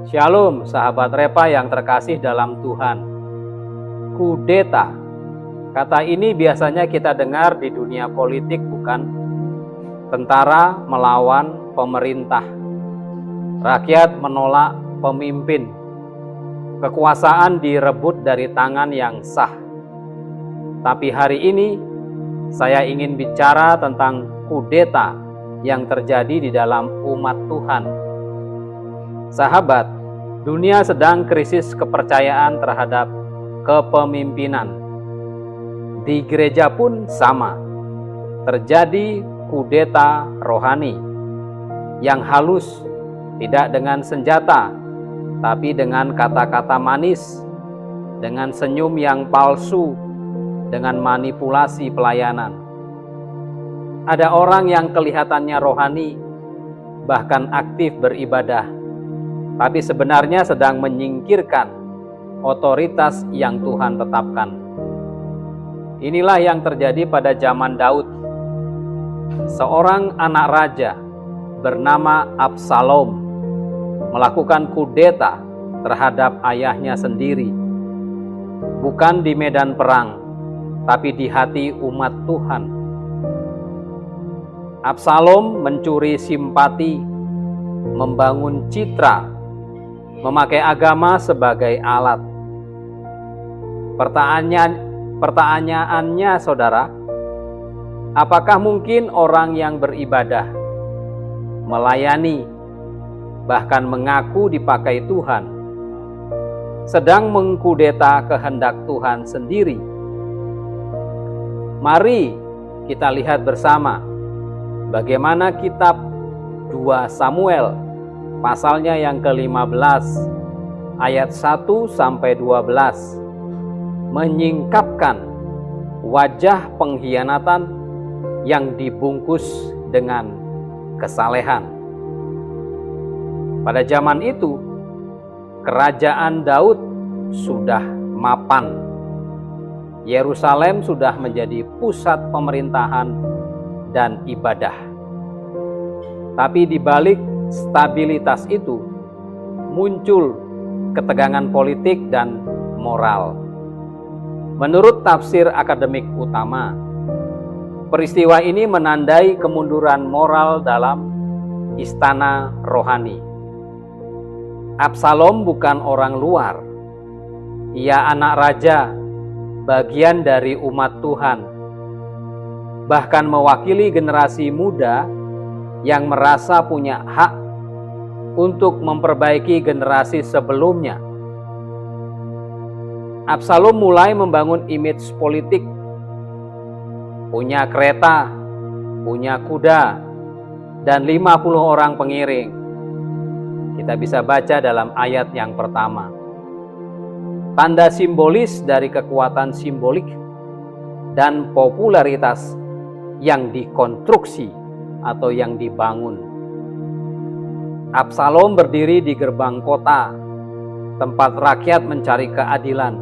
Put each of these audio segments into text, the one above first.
Shalom sahabat Repa yang terkasih dalam Tuhan. Kudeta. Kata ini biasanya kita dengar di dunia politik, bukan? Tentara melawan pemerintah. Rakyat menolak pemimpin. Kekuasaan direbut dari tangan yang sah. Tapi hari ini saya ingin bicara tentang kudeta yang terjadi di dalam umat Tuhan. Sahabat, dunia sedang krisis kepercayaan terhadap kepemimpinan. Di gereja pun sama. Terjadi kudeta rohani yang halus, tidak dengan senjata, tapi dengan kata-kata manis, dengan senyum yang palsu, dengan manipulasi pelayanan. Ada orang yang kelihatannya rohani, bahkan aktif beribadah, tapi sebenarnya sedang menyingkirkan otoritas yang Tuhan tetapkan. Inilah yang terjadi pada zaman Daud. Seorang anak raja bernama Absalom melakukan kudeta terhadap ayahnya sendiri. Bukan di medan perang, tapi di hati umat Tuhan. Absalom mencuri simpati, membangun citra, memakai agama sebagai alat. Pertanyaannya saudara, apakah mungkin orang yang beribadah, melayani, bahkan mengaku dipakai Tuhan, sedang mengkudeta kehendak Tuhan sendiri? Mari kita lihat bersama bagaimana kitab 2 Samuel pasalnya yang ke-15 ayat 1-12 menyingkapkan wajah pengkhianatan yang dibungkus dengan kesalehan. Pada zaman itu, kerajaan Daud sudah mapan. Yerusalem sudah menjadi pusat pemerintahan dan ibadah. Tapi di balik stabilitas itu muncul ketegangan politik dan moral. Menurut tafsir akademik utama, peristiwa ini menandai kemunduran moral dalam istana rohani. Absalom bukan orang luar. Ia anak raja, bagian dari umat Tuhan. Bahkan mewakili generasi muda yang merasa punya hak untuk memperbaiki generasi sebelumnya. Absalom mulai membangun image politik. Punya kereta, punya kuda, dan 50 orang pengiring. Kita bisa baca dalam ayat yang pertama. Tanda simbolis dari kekuatan simbolik dan popularitas yang dikonstruksi atau yang dibangun. Absalom berdiri di gerbang kota, tempat rakyat mencari keadilan.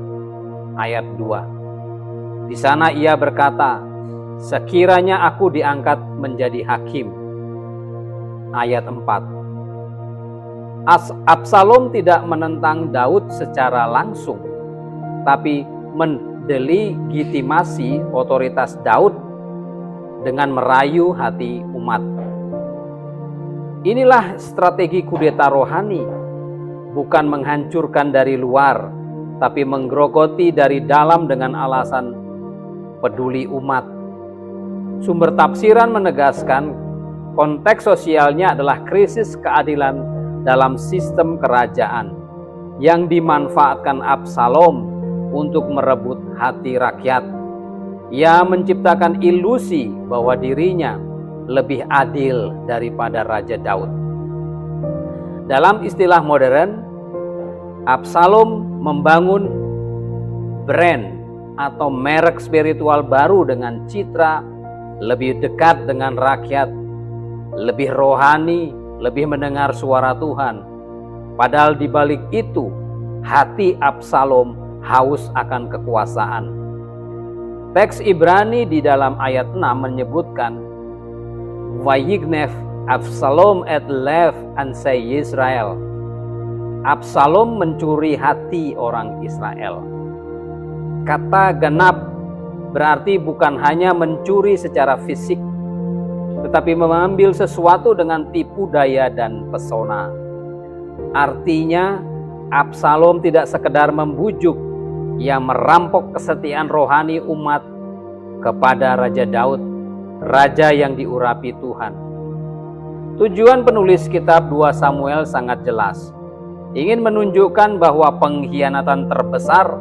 Ayat 2. Di sana ia berkata, sekiranya aku diangkat menjadi hakim. Ayat 4. Absalom tidak menentang Daud secara langsung, tapi mendelegitimasi otoritas Daud dengan merayu hati umat. Inilah strategi kudeta rohani, bukan menghancurkan dari luar, tapi menggerogoti dari dalam dengan alasan peduli umat. Sumber tafsiran menegaskan konteks sosialnya adalah krisis keadilan dalam sistem kerajaan yang dimanfaatkan Absalom untuk merebut hati rakyat. Ia menciptakan ilusi bahwa dirinya lebih adil daripada Raja Daud. Dalam istilah modern, Absalom membangun brand atau merek spiritual baru dengan citra lebih dekat dengan rakyat, lebih rohani, lebih mendengar suara Tuhan. Padahal di balik itu, hati Absalom haus akan kekuasaan. Teks Ibrani di dalam ayat 6 menyebutkan, Vayignef Absalom et lev ansei Israel. Absalom mencuri hati orang Israel. Kata genap berarti bukan hanya mencuri secara fisik, tetapi mengambil sesuatu dengan tipu daya dan pesona. Artinya, Absalom tidak sekedar membujuk, ia merampok kesetiaan rohani umat kepada Raja Daud, raja yang diurapi Tuhan. Tujuan penulis kitab 2 Samuel sangat jelas, ingin menunjukkan bahwa pengkhianatan terbesar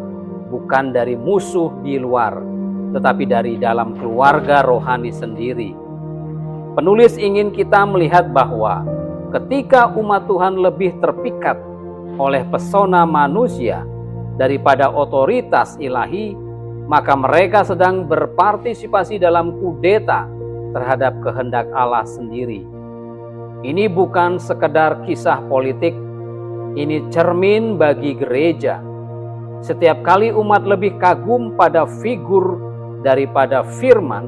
bukan dari musuh di luar, tetapi dari dalam keluarga rohani sendiri. Penulis ingin kita melihat bahwa ketika umat Tuhan lebih terpikat oleh pesona manusia daripada otoritas ilahi, maka mereka sedang berpartisipasi dalam kudeta terhadap kehendak Allah sendiri. Ini bukan sekedar kisah politik, ini cermin bagi gereja. Setiap kali umat lebih kagum pada figur daripada firman,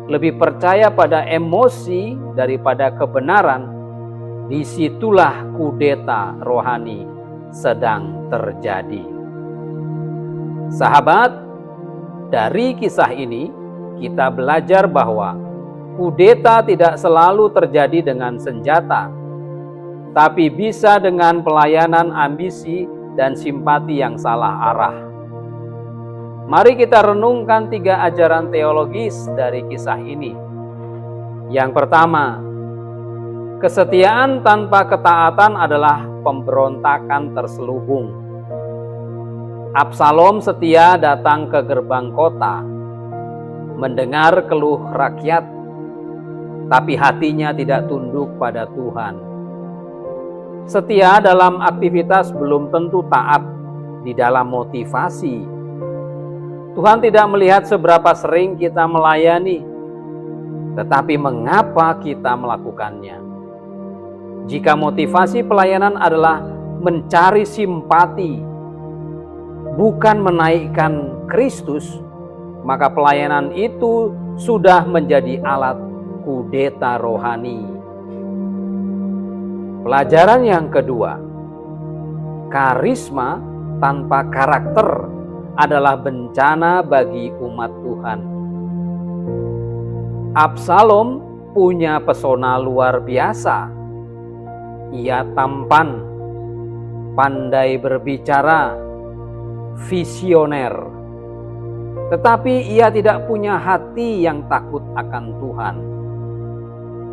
lebih percaya pada emosi daripada kebenaran, disitulah kudeta rohani sedang terjadi. Sahabat, dari kisah ini kita belajar bahwa kudeta tidak selalu terjadi dengan senjata, tapi bisa dengan pelayanan ambisi dan simpati yang salah arah. Mari kita renungkan 3 ajaran teologis dari kisah ini. Yang pertama, kesetiaan tanpa ketaatan adalah pemberontakan terselubung. Absalom setia datang ke gerbang kota, mendengar keluh rakyat, tapi hatinya tidak tunduk pada Tuhan. Setia dalam aktivitas belum tentu taat di dalam motivasi. Tuhan tidak melihat seberapa sering kita melayani, tetapi mengapa kita melakukannya. Jika motivasi pelayanan adalah mencari simpati, bukan menaikkan Kristus, maka pelayanan itu sudah menjadi alat kudeta rohani. Pelajaran yang kedua, karisma tanpa karakter adalah bencana bagi umat Tuhan. Absalom punya pesona luar biasa. Ia tampan, pandai berbicara, visioner. Tetapi ia tidak punya hati yang takut akan Tuhan.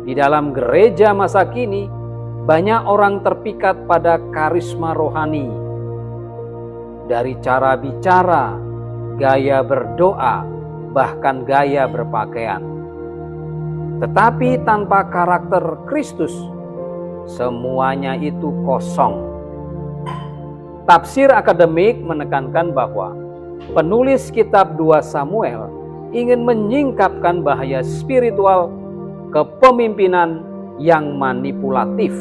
Di dalam gereja masa kini, banyak orang terpikat pada karisma rohani. Dari cara bicara, gaya berdoa, bahkan gaya berpakaian. Tetapi tanpa karakter Kristus, semuanya itu kosong. Tafsir akademik menekankan bahwa penulis kitab 2 Samuel ingin menyingkapkan bahaya spiritual kepemimpinan yang manipulatif,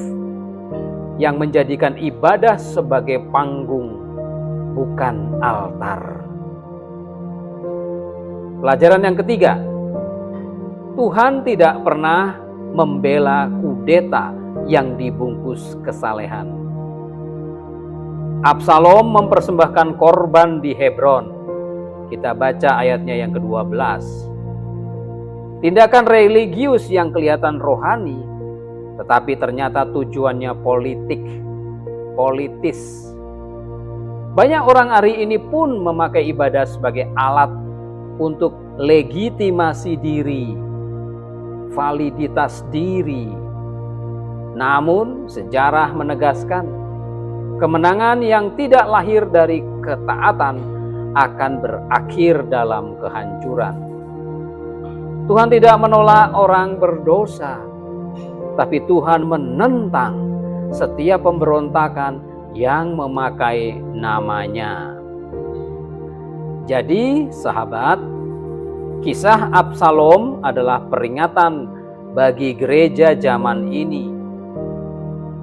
yang menjadikan ibadah sebagai panggung, bukan altar. Pelajaran yang ketiga, Tuhan tidak pernah membela kudeta yang dibungkus kesalehan. Absalom mempersembahkan korban di Hebron. Kita baca ayatnya yang ke-12. Tindakan religius yang kelihatan rohani, tetapi ternyata tujuannya politis. Banyak orang hari ini pun memakai ibadah sebagai alat untuk legitimasi diri, validitas diri. Namun sejarah menegaskan, kemenangan yang tidak lahir dari ketaatan akan berakhir dalam kehancuran. Tuhan tidak menolak orang berdosa, tapi Tuhan menentang setiap pemberontakan yang memakai namanya. Jadi, sahabat, kisah Absalom adalah peringatan bagi gereja zaman ini.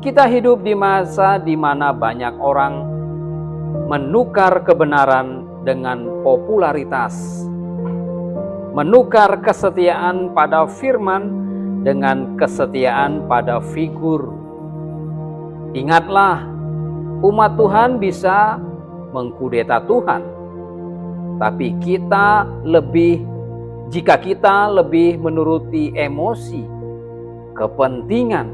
Kita hidup di masa di mana banyak orang menukar kebenaran dengan popularitas, menukar kesetiaan pada firman dengan kesetiaan pada figur. Ingatlah, Umat Tuhan bisa mengkudeta Tuhan, tapi jika kita lebih menuruti emosi, kepentingan,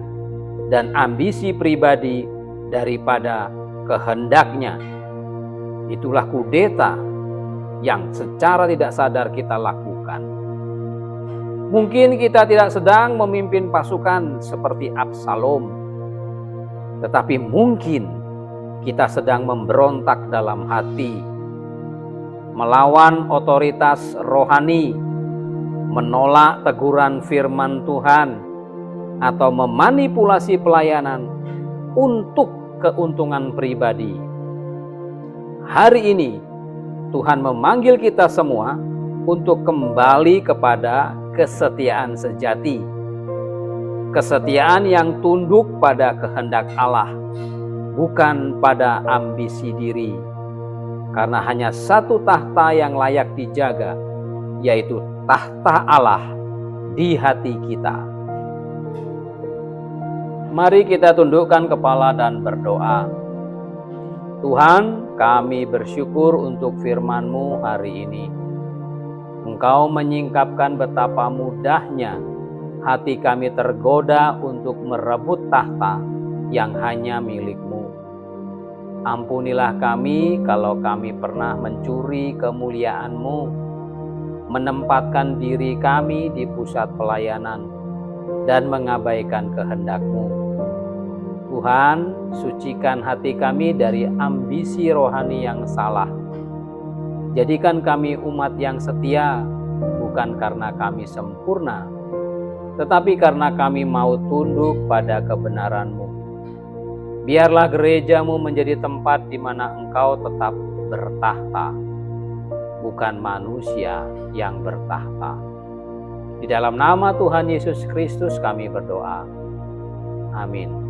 dan ambisi pribadi daripada kehendaknya, itulah kudeta yang secara tidak sadar kita lakukan. Mungkin kita tidak sedang memimpin pasukan seperti Absalom, tetapi mungkin kita sedang memberontak dalam hati, melawan otoritas rohani, menolak teguran firman Tuhan, atau memanipulasi pelayanan untuk keuntungan pribadi. Hari ini Tuhan memanggil kita semua untuk kembali kepada kesetiaan sejati. Kesetiaan yang tunduk pada kehendak Allah, bukan pada ambisi diri. Karena hanya satu tahta yang layak dijaga, yaitu tahta Allah di hati kita. Mari kita tundukkan kepala dan berdoa. Tuhan, kami bersyukur untuk firman-Mu hari ini. Engkau menyingkapkan betapa mudahnya hati kami tergoda untuk merebut tahta yang hanya milik-Mu. Ampunilah kami kalau kami pernah mencuri kemuliaan-Mu, menempatkan diri kami di pusat pelayanan, dan mengabaikan kehendak-Mu. Tuhan, sucikan hati kami dari ambisi rohani yang salah. Jadikan kami umat yang setia, bukan karena kami sempurna, tetapi karena kami mau tunduk pada kebenaran-Mu. Biarlah gereja-Mu menjadi tempat di mana Engkau tetap bertahta, bukan manusia yang bertahta. Di dalam nama Tuhan Yesus Kristus kami berdoa. Amin.